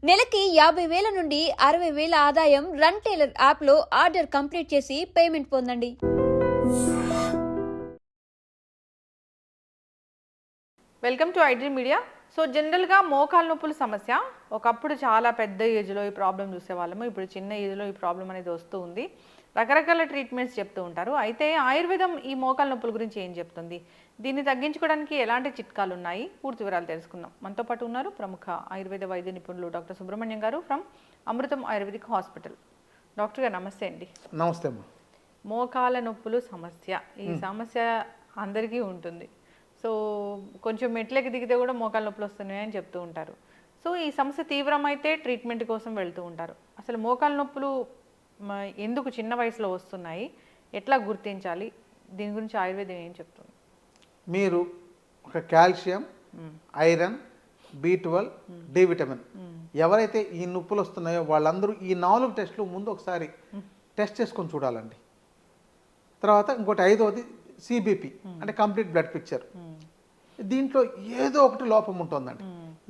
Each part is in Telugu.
నెలకి 50,000 నుండి 60,000 ఆదాయం రన్ టైలర్ యాప్లో ఆర్డర్ కంప్లీట్ చేసి పేమెంట్ పొందండి. Welcome to iDream media. So జనరల్గా మోకాలు నొప్పుల సమస్య ఒకప్పుడు చాలా పెద్ద ఏజ్లో ఈ ప్రాబ్లం చూసేవాళ్ళము. ఇప్పుడు చిన్న ఏజ్లో ఈ ప్రాబ్లం అనేది వస్తూ ఉంది. రకరకాల ట్రీట్మెంట్స్ చెప్తూ ఉంటారు. అయితే ఆయుర్వేదం ఈ మోకాలు నొప్పుల గురించి ఏం చెప్తుంది, దీన్ని తగ్గించుకోవడానికి ఎలాంటి చిట్కాలు ఉన్నాయి, పూర్తి వివరాలు తెలుసుకుందాం. మనతో పాటు ఉన్నారు ప్రముఖ ఆయుర్వేద వైద్య నిపుణులు డాక్టర్ సుబ్రహ్మణ్యం గారు from Amrutham ayurvedic hospital. Doctor గారు నమస్తే అండి. నమస్తే అమ్మా. మోకాల నొప్పులు సమస్య, ఈ సమస్య అందరికీ ఉంటుంది. సో కొంచెం మెట్లకి దిగితే కూడా మోకాలు నొప్పులు వస్తున్నాయి అని చెప్తూ ఉంటారు. సో ఈ సమస్య తీవ్రమైతే ట్రీట్మెంట్ కోసం వెళ్తూ ఉంటారు. అసలు మోకాలు నొప్పులు ఎందుకు చిన్న వయసులో వస్తున్నాయి, ఎట్లా గుర్తించాలి, దీని గురించి ఆయుర్వేదం ఏం చెప్తుంది? మీరు ఒక calcium, iron, B12, D vitamin ఎవరైతే ఈ నొప్పులు వస్తున్నాయో వాళ్ళందరూ ఈ 4 టెస్టులు ముందు ఒకసారి టెస్ట్ చేసుకొని చూడాలండి. తర్వాత ఇంకోటి 5వది CBP అంటే కంప్లీట్ బ్లడ్ పిక్చర్. దీంట్లో ఏదో ఒకటి లోపం ఉంటుందండి.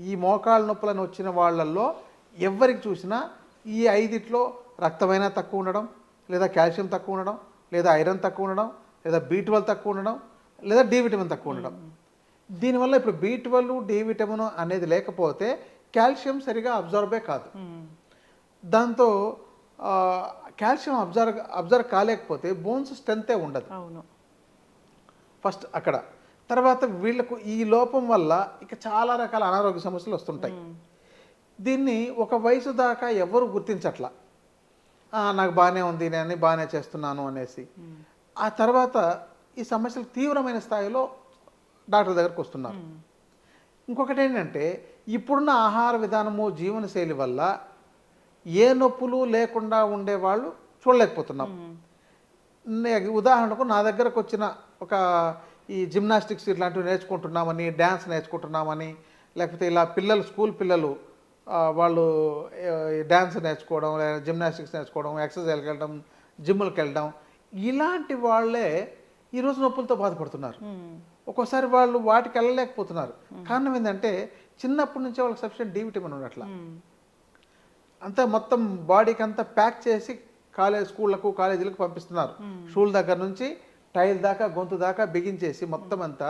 ఈ మోకాళ్ళ నొప్పులను వచ్చిన వాళ్ళల్లో ఎవరికి చూసినా ఈ 5 రక్తమైనా తక్కువ ఉండడం, లేదా కాల్షియం తక్కువ ఉండడం, లేదా ఐరన్ తక్కువ ఉండడం, లేదా B12 తక్కువ ఉండడం, లేదా డి విటమిన్ తక్కువ ఉండడం. దీనివల్ల ఇప్పుడు B12, డి విటమిన్ అనేది లేకపోతే కాల్షియం సరిగా అబ్జర్వే కాదు. దాంతో కాల్షియం అబ్జర్వ్ కాలేకపోతే బోన్స్ స్ట్రెంతే ఉండదు. అవును. ఫస్ట్ అక్కడ తర్వాత వీళ్ళకు ఈ లోపం వల్ల ఇక చాలా రకాల అనారోగ్య సమస్యలు వస్తుంటాయి. దీన్ని ఒక వయసు దాకా ఎవరు గుర్తించట్లా. నాకు బాగానే ఉంది, నేను బాగానే చేస్తున్నాను అనేసి. ఆ తర్వాత ఈ సమస్యలు తీవ్రమైన స్థాయిలో డాక్టర్ దగ్గరకు వస్తున్నారు. ఇంకొకటి ఏంటంటే ఇప్పుడున్న ఆహార విధానము, జీవనశైలి వల్ల ఏ నొప్పులు లేకుండా ఉండేవాళ్ళు చూడలేకపోతున్నాం. ఉదాహరణకు నా దగ్గరకు వచ్చిన ఒక ఈ జిమ్నాస్టిక్స్ ఇట్లాంటివి నేర్చుకుంటున్నామని, డ్యాన్స్ నేర్చుకుంటున్నామని, లేకపోతే ఇలా స్కూల్ పిల్లలు వాళ్ళు డ్యాన్స్ నేర్చుకోవడం, లేదా జిమ్నాస్టిక్స్ నేర్చుకోవడం, ఎక్సర్సైజ్కి వెళ్ళడం, జిమ్లకు వెళ్ళడం, ఇలాంటి వాళ్ళే ఈరోజు నొప్పులతో బాధపడుతున్నారు. ఒక్కోసారి వాళ్ళు వాటికి వెళ్ళలేకపోతున్నారు. కారణం ఏంటంటే చిన్నప్పటి నుంచే వాళ్ళకి సఫిషియెంట్ డి విటమిన్ ఉన్నట్ల అంతా మొత్తం బాడీకి అంతా ప్యాక్ చేసి స్కూళ్ళకు, కాలేజీలకు పంపిస్తున్నారు. షూల దగ్గర నుంచి టైల్ దాకా, గొంతు దాకా బిగించేసి మొత్తం అంతా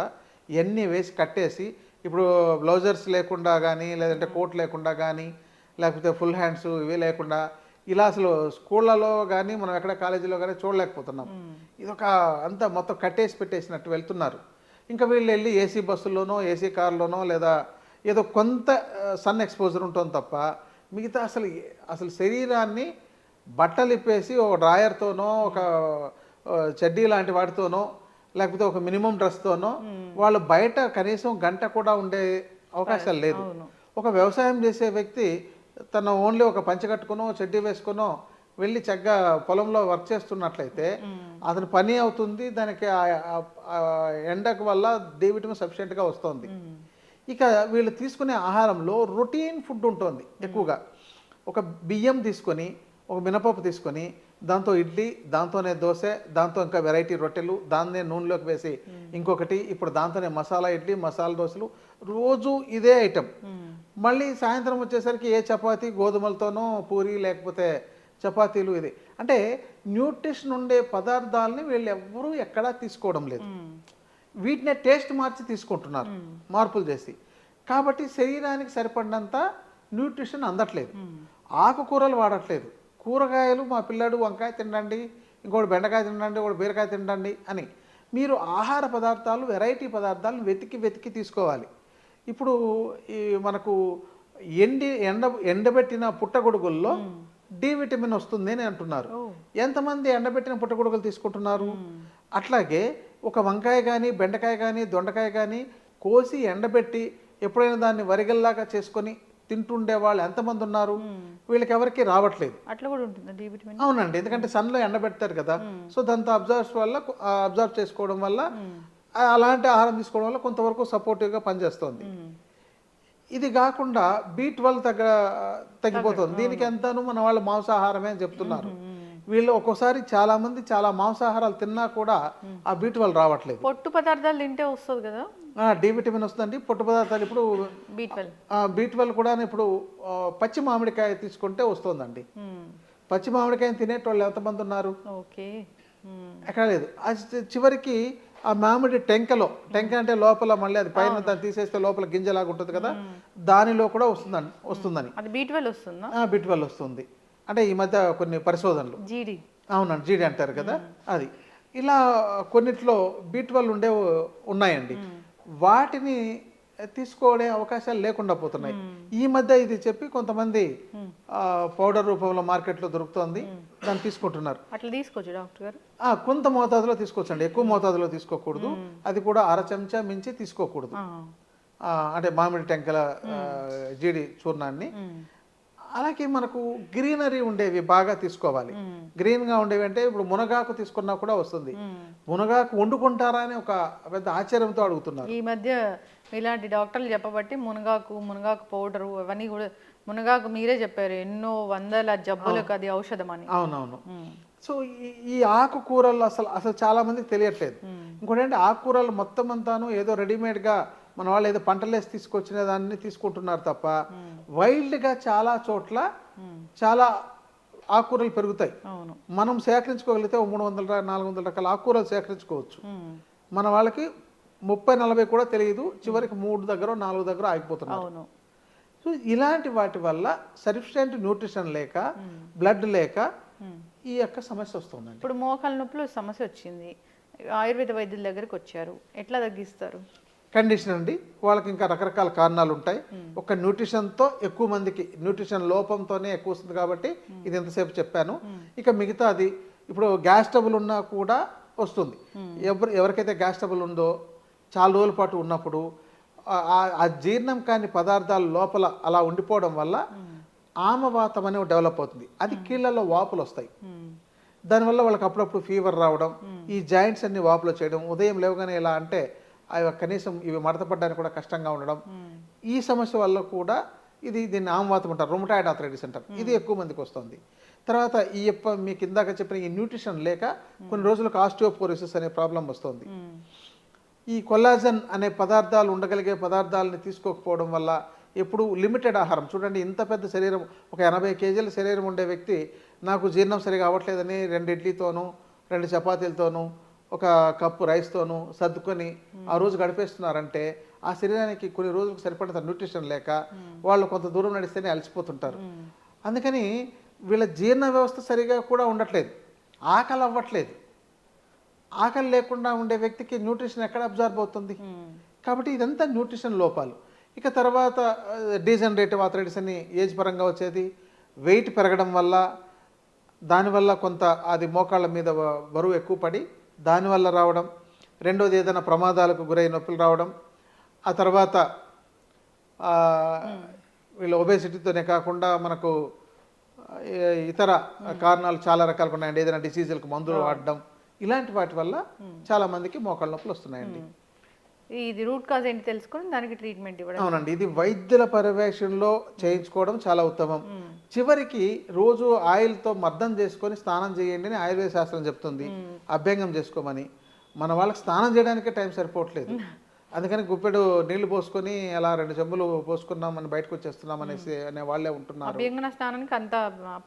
ఇవన్నీ వేసి కట్టేసి, ఇప్పుడు బ్లౌజర్స్ లేకుండా కానీ, లేదంటే కోట్ లేకుండా కానీ, లేకపోతే ఫుల్ హ్యాండ్స్ ఇవి లేకుండా ఇలా అసలు స్కూళ్ళలో కానీ మనం ఎక్కడ కాలేజీలో కానీ చూడలేకపోతున్నాం. ఇదొక అంతా మొత్తం కట్టేసి పెట్టేసినట్టు వెళ్తున్నారు. ఇంకా వీళ్ళు వెళ్ళి ఏసీ బస్సుల్లోనో, ఏసీ కార్లోనో, లేదా ఏదో కొంత సన్ ఎక్స్పోజర్ ఉంటుంది తప్ప మిగతా అసలు శరీరాన్ని బట్టలు ఇప్పేసి ఒక డ్రాయర్తోనో, ఒక చెడ్డీ లాంటి వాటితోనో, లేకపోతే ఒక మినిమం డ్రెస్తోనో వాళ్ళు బయట కనీసం గంట కూడా ఉండే అవకాశాలు లేదు. ఒక వ్యవసాయం చేసే వ్యక్తి తన ఓన్లీ ఒక పంచె కట్టుకునో, చెడ్డీ వేసుకునో వెళ్ళి చక్కగా పొలంలో వర్క్ చేస్తున్నట్లయితే అతని పని అవుతుంది. దానికి ఎండకు వల్ల డి విటమిన్ సఫిషియెంట్గా వస్తుంది. ఇక వీళ్ళు తీసుకునే ఆహారంలో రొటీన్ ఫుడ్ ఉంటుంది ఎక్కువగా. ఒక బియ్యం తీసుకొని, ఒక మినపప్పు తీసుకొని, దాంతో ఇడ్లీ, దాంతోనే దోశ, దాంతో ఇంకా వెరైటీ రొట్టెలు, దాన్నే నూనెలోకి వేసి ఇంకొకటి, ఇప్పుడు దాంతోనే మసాలా ఇడ్లీ, మసాలా దోశలు, రోజు ఇదే ఐటెం. మళ్ళీ సాయంత్రం వచ్చేసరికి ఏ చపాతీ, గోధుమలతోనో పూరి, లేకపోతే చపాతీలు. ఇది అంటే న్యూట్రిషన్ ఉండే పదార్థాలని వీళ్ళు ఎవ్వరూ ఎక్కడా తీసుకోవడం లేదు. వీటినే టేస్ట్ మార్చి తీసుకుంటున్నారు, మార్పులు చేసి. కాబట్టి శరీరానికి సరిపడినంత న్యూట్రిషన్ అందట్లేదు. ఆకుకూరలు వాడట్లేదు. కూరగాయలు మా పిల్లాడు వంకాయ తినండి, ఇంకోటి బెండకాయ తినండి, ఇంకోటి బీరకాయ తినండి అని మీరు ఆహార పదార్థాలు, వెరైటీ పదార్థాలను వెతికి తీసుకోవాలి. ఇప్పుడు ఈ మనకు ఎండబెట్టిన పుట్టగొడుగుల్లో డి విటమిన్ వస్తుంది అని అంటున్నారు. ఎంతమంది ఎండబెట్టిన పుట్టగొడుగులు తీసుకుంటున్నారు? అట్లాగే ఒక వంకాయ కానీ, బెండకాయ కానీ, దొండకాయ కానీ కోసి ఎండబెట్టి ఎప్పుడైనా దాన్ని వరిగల్లాగా చేసుకొని తింటుండే వాళ్ళు ఎంతమంది ఉన్నారు? వీళ్ళకి ఎవరికి రావట్లేదు. అట్లా కూడా ఉంటుంది డి విటమిన్. అవునండి, ఎందుకంటే సన్లో ఎండబెడతారు కదా. సో దాంతో అబ్జర్వ్ చేసుకోవడం వల్ల, అలాంటి ఆహారం తీసుకోవడం వల్ల కొంతవరకు సపోర్టివ్గా పనిచేస్తుంది. ఇది కాకుండా B12 తగ్గిపోతుంది. దీనికి ఎంతను మన వాళ్ళు మాంసాహారమే అని చెప్తున్నారు. వీళ్ళు ఒక్కోసారి చాలామంది చాలా మాంసాహారాలు తిన్నా కూడా ఆ B12 రావట్లేదు. పొట్టు పదార్థాలు తింటే వస్తుంది కదా. డి విటమిన్ వస్తుందండి. పొట్టు పదార్థాలు ఇప్పుడు B12. B12 కూడా ఇప్పుడు పచ్చి మామిడికాయ తీసుకుంటే వస్తుందండి. పచ్చి మామిడికాయని తినేటోళ్ళు ఎంతమంది ఉన్నారు? ఓకే. ఎక్కడ లేదు. అది చివరికి ఆ మామిడి టెంక అంటే లోపల మళ్ళీ అది పైన దాన్ని తీసేస్తే లోపల గింజలాగా ఉంటుంది కదా, దానిలో కూడా వస్తుందని. అది B12 వస్తుందా? B12 వస్తుంది. అంటే ఈ మధ్య కొన్ని పరిశోధనలు. జీడి. అవునండి, జీడి అంటారు కదా అది. ఇలా కొన్నిట్లో B12 ఉన్నాయండి. వాటిని తీసుకోవడే అవకాశాలు లేకుండా పోతున్నాయి. ఈ మధ్య ఇది చెప్పి కొంతమంది పౌడర్ రూపంలో మార్కెట్లో దొరుకుతోంది, దాన్ని తీసుకుంటున్నారు. అట్లా తీసుకోవచ్చు డాక్టర్ గారు? కొంత మోతాదులో తీసుకోవచ్చండి, ఎక్కువ మోతాదులో తీసుకోకూడదు. అది కూడా 1/2 చెంచా మించి తీసుకోకూడదు. అంటే మామిడి టెంకల జీడి చూర్ణాన్ని. అలాగే మనకు గ్రీనరీ ఉండేవి బాగా తీసుకోవాలి. గ్రీన్గా ఉండేవి అంటే ఇప్పుడు మునగాకు తీసుకున్నా కూడా వస్తుంది. మునగాకు వండుకుంటారా అని ఒక పెద్ద ఆశ్చర్యంతో అడుగుతున్నారు. ఈ మధ్య ఇలాంటి డాక్టర్లు చెప్పబట్టి మునగాకు పౌడరు అవన్నీ కూడా, మునగాకు మీరే చెప్పారు ఎన్నో వందల జబ్బులకు అది ఔషధం అని. అవునవును. సో ఈ ఆకుకూరలు అసలు చాలా మందికి తెలియట్లేదు. ఇంకోటి అంటే ఆకుకూరలు మొత్తం అంతాను ఏదో రెడీమేడ్గా మన వాళ్ళు ఏదో పంటలేసి తీసుకొచ్చిన దాన్ని తీసుకుంటున్నారు తప్ప వైల్డ్గా చాలా చోట్ల చాలా ఆకుకూరలు పెరుగుతాయి. మనం సేకరించుకోగలిగితే 300-400 రకాల ఆకుకూరలు సేకరించుకోవచ్చు. మన వాళ్ళకి 30-40 కూడా తెలియదు, చివరికి 3 దగ్గర 4 దగ్గర ఆగిపోతున్నారు. సో ఇలాంటి వాటి వల్ల సఫిషియెంట్ న్యూట్రిషన్ లేక, బ్లడ్ లేక ఈ యొక్క సమస్య వస్తుందండి. ఇప్పుడు మోకాల నొప్పులు సమస్య వచ్చింది, ఆయుర్వేద వైద్యుల దగ్గరికి వచ్చారు, ఎట్లా తగ్గిస్తారు? కండిషన్ అండి, వాళ్ళకి ఇంకా రకరకాల కారణాలు ఉంటాయి. ఒక న్యూట్రిషన్తో ఎక్కువ మందికి న్యూట్రిషన్ లోపంతోనే ఎక్కువ వస్తుంది కాబట్టి ఇది ఎంతసేపు చెప్పాను. ఇక మిగతా అది ఇప్పుడు గ్యాస్ ట్రబుల్ ఉన్నా కూడా వస్తుంది. ఎవరికైతే గ్యాస్ ట్రబుల్ ఉందో చాలా రోజుల పాటు ఉన్నప్పుడు ఆ జీర్ణం కాని పదార్థాలు లోపల అలా ఉండిపోవడం వల్ల ఆమవాతం అనేవి డెవలప్ అవుతుంది. అది కీళ్ళలో వాపులు వస్తాయి. దానివల్ల వాళ్ళకి అప్పుడప్పుడు ఫీవర్ రావడం, ఈ జాయింట్స్ అన్ని వాపులు చేయడం, ఉదయం లేవగానే ఇలా అంటే అవి కనీసం ఇవి మడతపడడానికి కూడా కష్టంగా ఉండడం, ఈ సమస్య వల్ల కూడా దీన్ని ఆమవాతం అంటారు, రొమటాయిడ్ ఆర్థరైటిస్ అంటారు. ఇది ఎక్కువ మందికి వస్తుంది. తర్వాత మీకు ఇందాక చెప్పిన ఈ న్యూట్రిషన్ లేక కొన్ని రోజులకు ఆస్టియోపోరోసిస్ అనే ప్రాబ్లం వస్తుంది. ఈ కొల్లాజన్ అనే పదార్థాలు ఉండగలిగే పదార్థాలని తీసుకోకపోవడం వల్ల ఎప్పుడు లిమిటెడ్ ఆహారం, చూడండి ఇంత పెద్ద శరీరం, ఒక 80 కేజీల శరీరం ఉండే వ్యక్తి నాకు జీర్ణం సరిగా అవ్వట్లేదని 2 ఇడ్లీతోనూ 2 చపాతీలతోనూ 1 కప్పు రైస్తోనూ సర్దుకొని ఆ రోజు గడిపేస్తున్నారంటే ఆ శరీరానికి కొన్ని రోజులకు సరిపడినంత న్యూట్రిషన్ లేక వాళ్ళు కొంత దూరం నడిస్తేనే అలసిపోతుంటారు. అందుకని వీళ్ళ జీర్ణ వ్యవస్థ సరిగా కూడా ఉండట్లేదు, ఆకలి అవ్వట్లేదు. ఆకలి లేకుండా ఉండే వ్యక్తికి న్యూట్రిషన్ ఎక్కడ అబ్జార్బ్ అవుతుంది? కాబట్టి ఇదంతా న్యూట్రిషన్ లోపాలు. ఇక తర్వాత డీజనరేటివ్ ఆర్థరైటిస్ అని ఏజ్ పరంగా వచ్చేది, వెయిట్ పెరగడం వల్ల, దానివల్ల కొంత అది మోకాళ్ళ మీద బరువు ఎక్కువ పడి దానివల్ల రావడం. రెండోది ఏదైనా ప్రమాదాలకు గురై నొప్పులు రావడం. ఆ తర్వాత వీళ్ళ ఒబేసిటీతోనే కాకుండా మనకు ఇతర కారణాలు చాలా రకాలుగా ఉన్నాయండి. ఏదైనా డిసీజులకు మందులు వాడడం, ఇలాంటి వాటి వల్ల చాలా మందికి మోకాళ్ళ నొప్పులు వస్తున్నాయండి. ఇది రూట్ కాజ్ ఏంటి తెలుసుకొని దానికి ట్రీట్మెంట్ ఇవ్వడం. అవునండి, ఇది వైద్యుల పర్యవేక్షణలో చేయించుకోవడం చాలా ఉత్తమం. చివరికి రోజు ఆయిల్తో మర్దం చేసుకొని స్నానం చేయండి అని ఆయుర్వేద శాస్త్రం చెప్తుంది, అభ్యంగం చేసుకోమని. మన వాళ్ళకి స్నానం చేయడానికే టైం సరిపోవట్లేదు. అందుకని గుప్పెడు నీళ్లు పోసుకొని అలా 2 చెంబులు పోసుకున్నామని బయటకు వచ్చేస్తున్నాం అనే వాళ్ళే ఉంటున్నారు. అభ్యంగన స్నానానికి అంత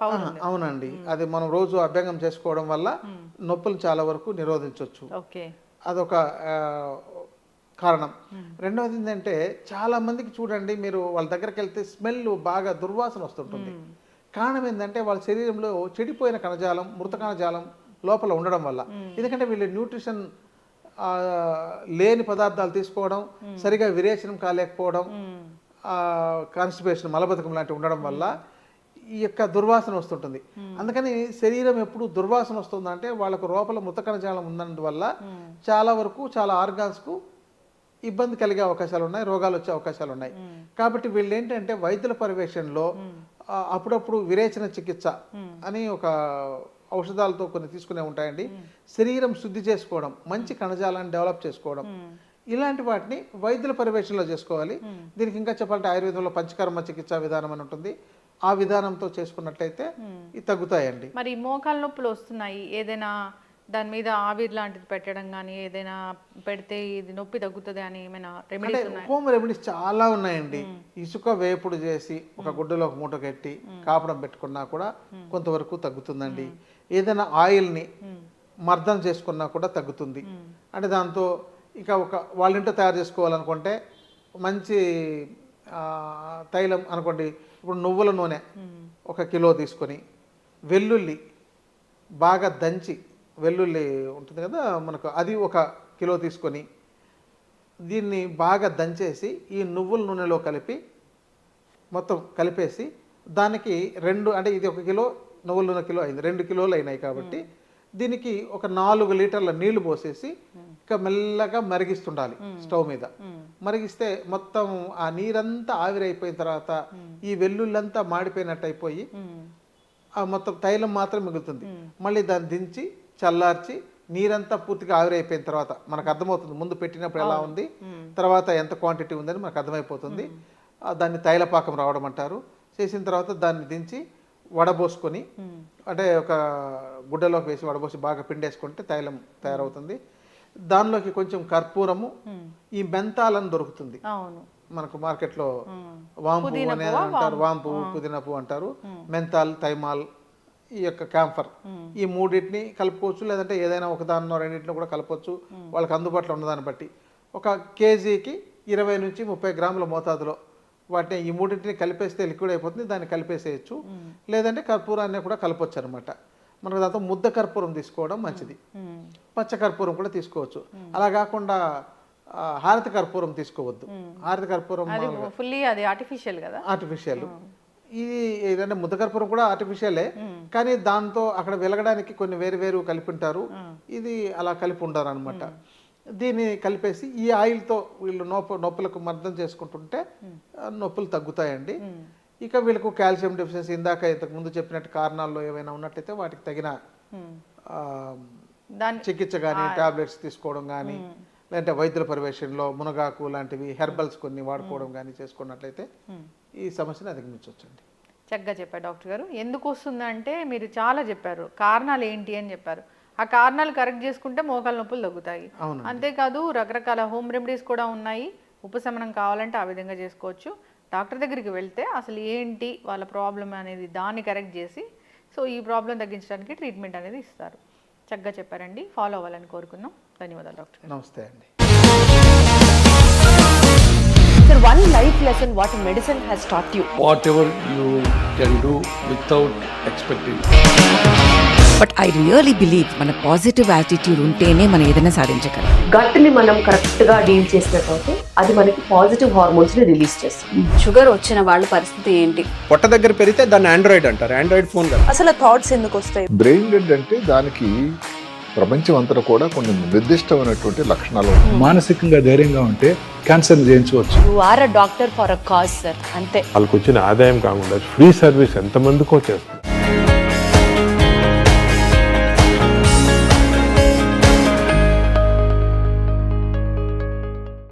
పవర్ ఉంది. అవునండి, అది మనం రోజు అభ్యంగం చేసుకోవడం వల్ల నొప్పులు చాలా వరకు నిరోధించవచ్చు. అదొక కారణం. రెండవది ఏంటంటే చాలా మందికి చూడండి, మీరు వాళ్ళ దగ్గరికి వెళ్తే స్మెల్ బాగా దుర్వాసన వస్తుంటుంది. కారణం ఏంటంటే వాళ్ళ శరీరంలో చెడిపోయిన కణజాలం, మృత కణజాలం లోపల ఉండడం వల్ల. ఎందుకంటే వీళ్ళు న్యూట్రిషన్ లేని పదార్థాలు తీసుకోవడం, సరిగా విరేచనం కాలేకపోవడం, కాన్స్టిపేషన్ మలబద్ధకం లాంటివి ఉండడం వల్ల ఈ యొక్క దుర్వాసన వస్తుంటుంది. అందుకని శరీరం ఎప్పుడు దుర్వాసన వస్తుందంటే వాళ్ళకు లోపల మృత కణజాలం ఉన్నందువల్ల చాలా వరకు చాలా ఆర్గాన్స్కు ఇబ్బంది కలిగే అవకాశాలు ఉన్నాయి, రోగాలు వచ్చే అవకాశాలు ఉన్నాయి. కాబట్టి వీళ్ళు ఏంటంటే వైద్యుల పర్యవేక్షణలో అప్పుడప్పుడు విరేచన చికిత్స అని ఒక ఔషధాలతో కొన్ని తీసుకునే ఉంటాయండి. శరీరం శుద్ధి చేసుకోవడం, మంచి కణజాలాన్ని డెవలప్ చేసుకోవడం, ఇలాంటి వాటిని వైద్యుల పర్యవేక్షణలో చేసుకోవాలి. దీనికి ఇంకా చెప్పాలంటే ఆయుర్వేదంలో పంచకర్మ చికిత్సా విధానం అని ఉంటుంది, ఆ విధానంతో చేసుకున్నట్లయితే ఇవి తగ్గుతాయండి. మరి మోకాల నొప్పులు వస్తున్నాయి, ఏదైనా దాని మీద ఆవిరి లాంటిది పెట్టడం కానీ ఏదైనా పెడితే ఇది నొప్పి తగ్గుతుంది అని ఏమైనా అంటే రెమెడీస్ ఉన్నాయి? హోమ్ రెమెడీస్ చాలా ఉన్నాయండి. ఇసుక వేపుడు చేసి ఒక గుడ్డలో ఒక మూట కట్టి కాపడం పెట్టుకున్నా కూడా కొంతవరకు తగ్గుతుందండి. ఏదైనా ఆయిల్ని మర్దన చేసుకున్నా కూడా తగ్గుతుంది. అంటే దాంతో ఇంకా ఒక వాళ్ళ ఇంట్లో తయారు చేసుకోవాలనుకుంటే మంచి తైలం అనుకోండి, ఇప్పుడు నువ్వుల నూనె 1 కిలో తీసుకొని, వెల్లుల్లి బాగా దంచి, వెల్లుల్లి ఉంటుంది కదా మనకు, అది 1 కిలో తీసుకొని దీన్ని బాగా దంచేసి ఈ నువ్వుల నూనెలో కలిపి మొత్తం కలిపేసి దానికి 2 అంటే ఇది 1 కిలో నువ్వుల నూనె కిలో అయింది, 2 కిలోలు అయినాయి కాబట్టి దీనికి ఒక 4 లీటర్ల నీళ్లు పోసేసి ఇక మెల్లగా మరిగిస్తుండాలి స్టవ్ మీద. మరిగిస్తే మొత్తం ఆ నీరంతా ఆవిరైపోయిన తర్వాత ఈ వెల్లుల్లంతా మాడిపోయినట్టు అయిపోయి ఆ మొత్తం తైలం మాత్రం మిగులుతుంది. మళ్ళీ దాన్ని దించి చల్లార్చి నీరంతా పూర్తిగా ఆవిరైపోయిన తర్వాత మనకు అర్థమవుతుంది ముందు పెట్టినప్పుడు ఎలా ఉంది, తర్వాత ఎంత క్వాంటిటీ ఉందని మనకు అర్థమైపోతుంది. దాన్ని తైలపాకం రావడం అంటారు. చేసిన తర్వాత దాన్ని దించి వడబోసుకొని, అంటే ఒక గుడ్డలోకి వేసి వడబోసి బాగా పిండేసుకుంటే తైలం తయారవుతుంది. దానిలోకి కొంచెం కర్పూరము, ఈ మెంతాలను దొరుకుతుంది మనకు మార్కెట్లో, వాంపు అని అంటారు, వాంపు పుదీనా పువ్వు అంటారు, మెంతాల్, తైమాల్, ఈ యొక్క క్యాంఫర్, ఈ 3 కలుపుకోవచ్చు. లేదంటే ఏదైనా ఒకదాన్నో 2 కూడా కలపవచ్చు వాళ్ళకి అందుబాటులో ఉన్నదాన్ని బట్టి. 1 కేజీకి 20 నుంచి 30 గ్రాముల మోతాదులో వాటిని ఈ 3 కలిపేస్తే లిక్విడ్ అయిపోతుంది, దాన్ని కలిపేసేయచ్చు. లేదంటే కర్పూరాన్ని కూడా కలపొచ్చు అనమాట. మనకు దాంతో ముద్ద కర్పూరం తీసుకోవడం మంచిది, పచ్చ కర్పూరం కూడా తీసుకోవచ్చు. అలా కాకుండా హారతి కర్పూరం తీసుకోవద్దు. హారతి కర్పూరం ఫుల్లీ అది ఆర్టిఫిషియల్ కదా, ఆర్టిఫిషియల్. ఇది ఏదంటే ముద్ద కర్పూరం కూడా ఆర్టిఫిషియలే, కానీ దాంతో అక్కడ వెలగడానికి కొన్ని వేరు కలిపి ఉంటారు, ఇది అలా కలిపి ఉంటారు అనమాట. దీన్ని కలిపేసి ఈ ఆయిల్తో వీళ్ళు నొప్పులకు మర్దం చేసుకుంటుంటే నొప్పులు తగ్గుతాయండి. ఇక వీళ్ళకు కాల్షియం డెఫిషియన్సీ, ఇంతకు ముందు చెప్పినట్టు కారణాల్లో ఏమైనా ఉన్నట్టయితే వాటికి తగిన చికిత్స కానీ టాబ్లెట్స్ తీసుకోవడం కానీ, లేదంటే వైద్యుల పర్యవేక్షణలో మునగాకు లాంటివి హెర్బల్స్ కొన్ని వాడుకోవడం కానీ చేసుకున్నట్లయితే ఈ సమస్యను అధిగమించవచ్చండి. చక్కగా చెప్పారు డాక్టర్ గారు. ఎందుకు వస్తుందంటే మీరు చాలా చెప్పారు, కారణాలు ఏంటి అని చెప్పారు. ఆ కారణాలు కరెక్ట్ చేసుకుంటే మోకాల నొప్పులు తగ్గుతాయి. అంతేకాదు రకరకాల హోమ్ రెమెడీస్ కూడా ఉన్నాయి, ఉపశమనం కావాలంటే ఆ విధంగా చేసుకోవచ్చు. డాక్టర్ దగ్గరికి వెళ్తే అసలు ఏంటి వాళ్ళ ప్రాబ్లం అనేది దాన్ని కరెక్ట్ చేసి సో ఈ ప్రాబ్లం తగ్గించడానికి ట్రీట్మెంట్ అనేది ఇస్తారు. చక్కగా చెప్పారండి, ఫాలో అవ్వాలని కోరుకుందాం. ధన్యవాదాలు డాక్టర్. నమస్తే అండి. Sir, one life lesson what medicine has taught you. Whatever you can do without expecting. But I really believe మన పాజిటివ్ యాటిట్యూడ్ ఉంటేనే మనం ఏదైనా సాధించగలం. గట్ ని మనం కరెక్ట్ గా డీల్ చేసినట్లయితే అది మనకి పాజిటివ్ హార్మోన్స్ ని రిలీజ్ చేస్తుంది. షుగర్ వచ్చిన వాళ్ళ పరిస్థితి ఏంటి? పొట్ట దగ్గర పెరిగితే దాన్ని ఆండ్రాయిడ్ అంటారు, ఆండ్రాయిడ్ ఫోన్ కదా. అసలు థాట్స్ ఎందుకు వస్తాయి? బ్రెయిన్ డెడ్ అంటే దానికి ప్రపంచం అంతా కూడా కొన్ని నిర్దిష్టమైనటువంటి లక్షణాలు ఉన్నాయి. మానసికంగా ధైర్యంగా ఉంటే క్యాన్సర్ జయించవచ్చు. You are a doctor for a cause sir, అంతే. వాళ్ళకి వచ్చిన ఆదాయం కాకుండా ఫ్రీ సర్వీస్ ఎంతమందికో చేస్తుంది.